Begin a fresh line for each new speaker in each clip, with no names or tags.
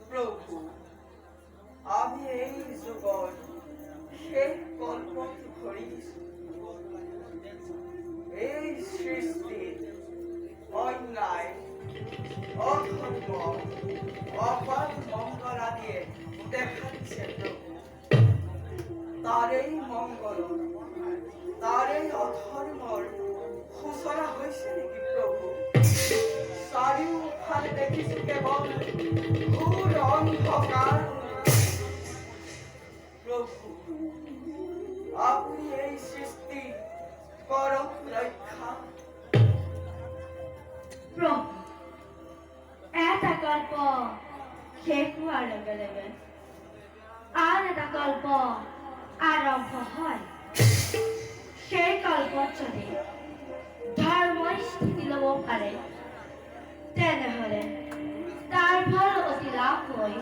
প্রভু, আমি এই জগৎ সেই কল্পকে ধরিস, এই সৃষ্টির অন্যায়, অধর্ম, অপার মঙ্গলা দিয়ে দেখাচ্ছে প্রভু। তার এই মঙ্গল, তার এই অধর্মর সূচনা হয়েছে নাকি প্রভু? চারিওফালে দেখিছি কেবল ঘোর অন্ধকার। প্রভু, আপনি এই সৃষ্টি করুন রক্ষা।
প্রভু, এটা গল্প শেষ হোৱাৰ লগে লগে আন এটা গল্প আৰম্ভ হয়। সেই কল্পত যদি ধৰ্মই স্থিতি ল'ব পাৰে তেনেহ'লে তাৰ ফল অতি লাভ হৈ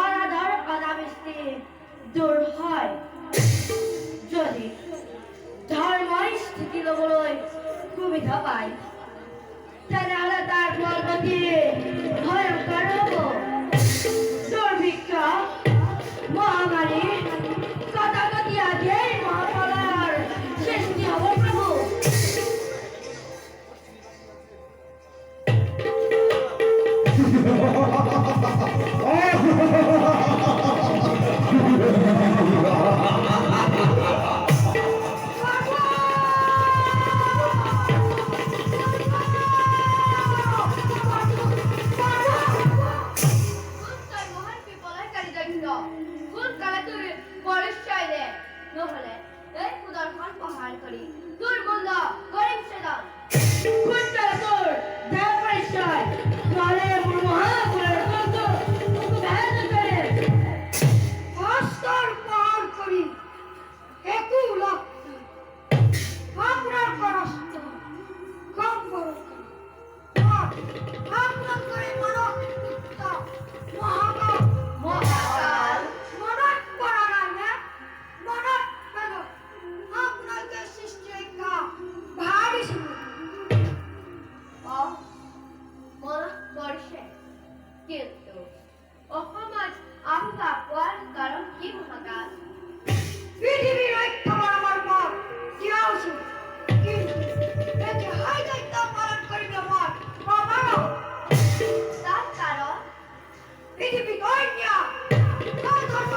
অনাদৰ অনাবৃষ্টি দূৰ হয়। যদি ধৰ্মই স্থিতি ল'বলৈ সুবিধা পায় তেনেহ'লে তাৰ ফল অতি ভয়ংকৰ হ'ব। দুৰ্ভিক্ষ, মহামাৰী, কটাকটি আদিয়ে মহাফলৰ সৃষ্টি হ'ব প্ৰভু। নহ'লে এই সুদৰ্শন প্ৰহাৰ কৰি তোৰ মূল্য কৰিম ছেদন। সোনকালে তোৰ দেহ পৰিচয় নহ'লে মোৰ মহাপুৰৰ কণ্ঠটো ভেদ কৰে।
হস্তৰ পাৰ কৰি একো লাভ নাই। আপোনাৰ পৰস্ত কম বৰকৈ আপোনাৰ কৰি মনত মহাকাল
মহাকাল
মনত পৰা নাই নে? মনত পেলাওক। আপোনালোকে সৃষ্টি ৰক্ষা ভাবিছিলোঁ।
মনত পৰিছে, কিন্তু অসমত আশংকা পোৱাৰ কাৰণ কি মহাকাল?
পৃথিৱী ৰক্ষা আমাৰ পথ দিয়া উচিত, কিন্তু এতিয়া সেই দায়িত্ব পালন কৰিবলৈ মই অপাৰগ।
তাৰ কাৰণ
পৃথিৱীত অন্যায়, অধৰ্ম,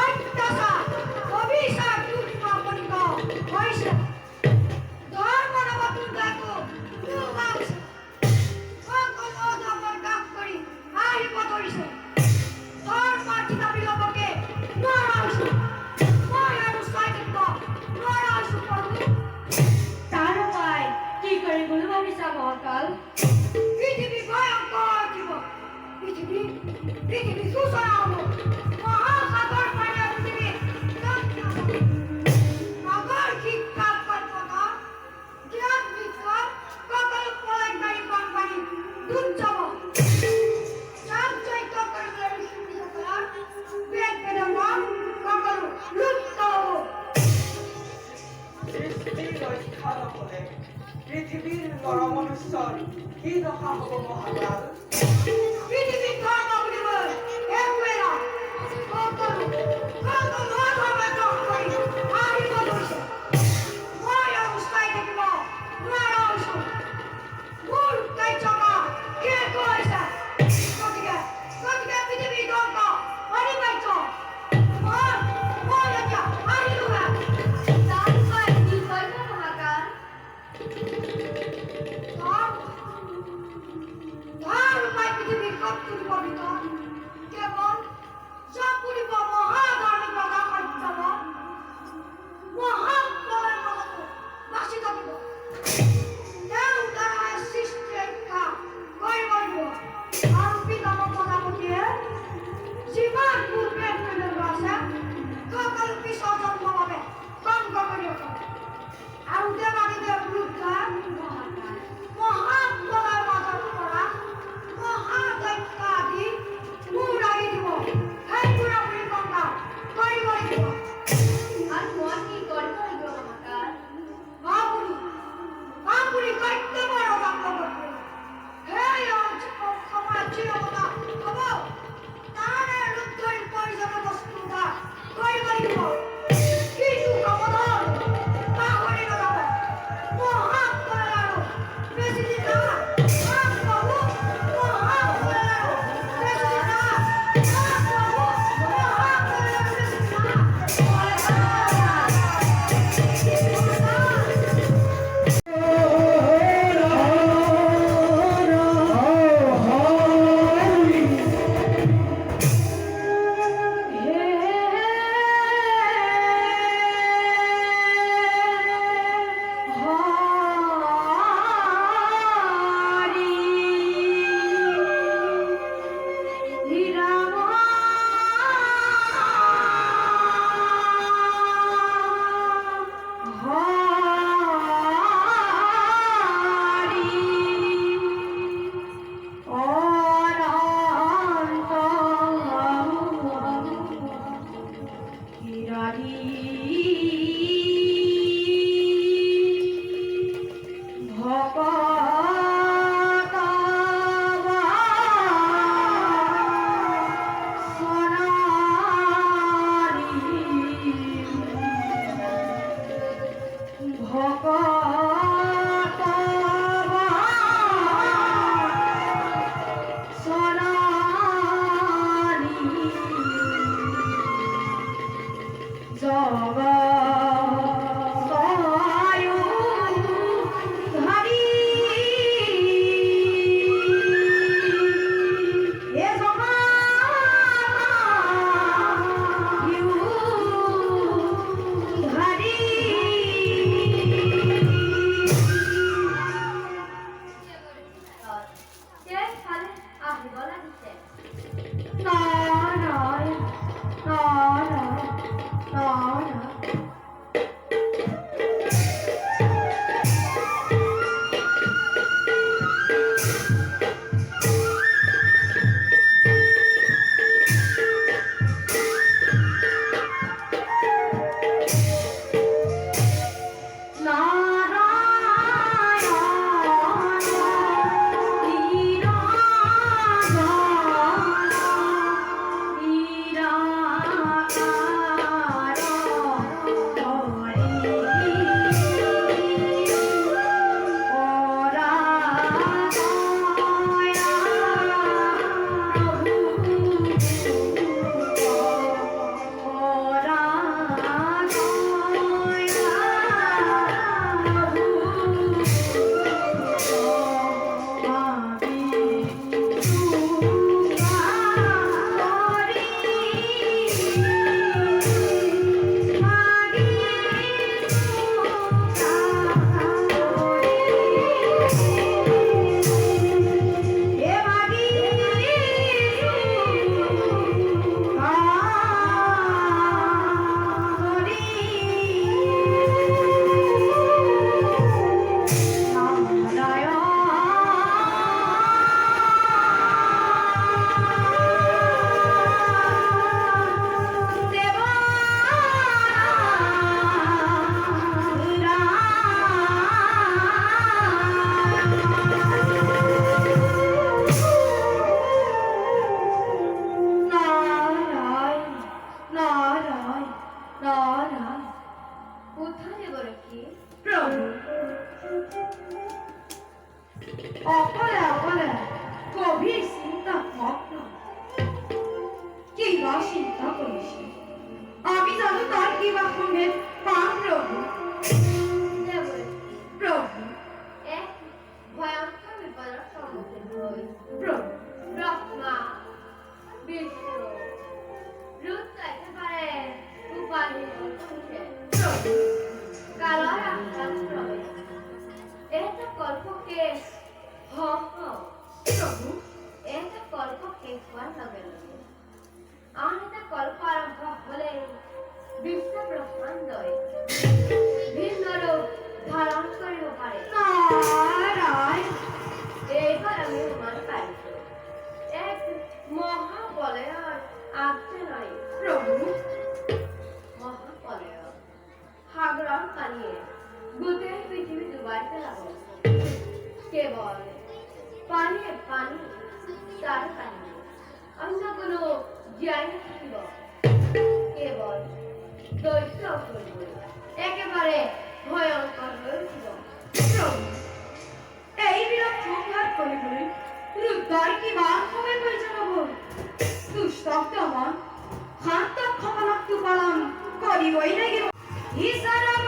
অত্যাচাৰ, অবিচাৰ দুৰ্নীতিপনিত হৈছে। ধৰ্ম নামত একো লোভ আছে। সকলো অধৰ্মৰ কাম কৰি আহিব ধৰিছে। ধৰ্মৰ কিতাপী ল'বকে নোৱাৰা হৈছোঁ। মই আৰু চাই থাকিব নোৱাৰা হৈছোঁ প্ৰভু।
তাৰ উপায় কি কৰিম বুলি ভাবিছা মহাকাল?
পৃথিৱী ভয়ংকৰ দিব। পৃথিৱী সুচৰা হ'ব। মহাসাগৰ পানীয় পৃথিৱী নগৰ শিক্ষা কল্পনা জ্ঞান বিজ্ঞান সকলো প্ৰলয়ংকাৰী বানপানী ডুব যাব। যাগ-যজ্ঞ কৰিবলৈ ঋষি-মুনিসকলৰ বেদ বেদাঙ্গ সকলো লুপ্ত হ'ব।
সৃষ্টি ৰক্ষা নহ'লে পৃথিৱীৰ নৰমনুষ্যৰ কি দশা হ'ব মহাকাল?
পৃথিৱীত ধৰ্ম বুলিবলৈ একোৱেই নাই। সকলো অধৰ্মই দংশ কৰি আহিব ধৰিছে। মই আৰু চাই থাকিব নোৱাৰা হৈছোঁ। মোৰ কাৰ্যকাল শেষ হৈছে। গতিকে পৃথিৱীৰ ধ্বংস অনিবাৰ্য। মই এতিয়া আহিলোহে।
তাৰ উপায় কি কৰিব মহাকাল?
ধৰ্ম উপায় পৃথিৱীৰ শত্ৰু অকলে অকলে গভীর চিন্তা মগ্ন কি বা চিন্তা করিস আমি জানো তার কি বা সঙ্গে পান প্রভু প্রভু
এক ভয়ঙ্কর বিপদের সম্মুখীন হই
প্রভু
ব্রহ্মা বিষ্ণু রুদ্র একেবারে উপাধি উঠে
প্রভু
কালার আক্রান্ত হয়ে এটা কল্পকে
প্রভু
এটা কল্পকে হওয়ার লগে লগে আর এটা কল্প আরম্ভ হলে বিশ্ব ব্রহ্মাণ্ডই ভিন্ন রূপ ধারণ করিব পারে
নারায়ণ
এইবার আমি প্রমাণ পাইছো এক মহাবলয়ের আগতে নয়
প্রভু
মহাবলয় সাগরণ পানীয়ে গোটেই পৃথিৱী ডুবাই পেলাব কেৱল পানীয়ে পানী তাৰ পানী অন্য কোনো জীয়াই নাথাকিব কেৱল দৈত্য অসুৰবোৰ একেবাৰে ভয়ংকৰ হৈ উঠিব
প্রভু এইবিলাক সংঘাত কৰিবলৈ ৰুদ্ৰৰ কিমান সময় প্ৰয়োজন হ'ব দুষ্টক দমন শান্তক ক্ষমতাকটো পালন কৰিবই লাগিব ঈশ্বৰক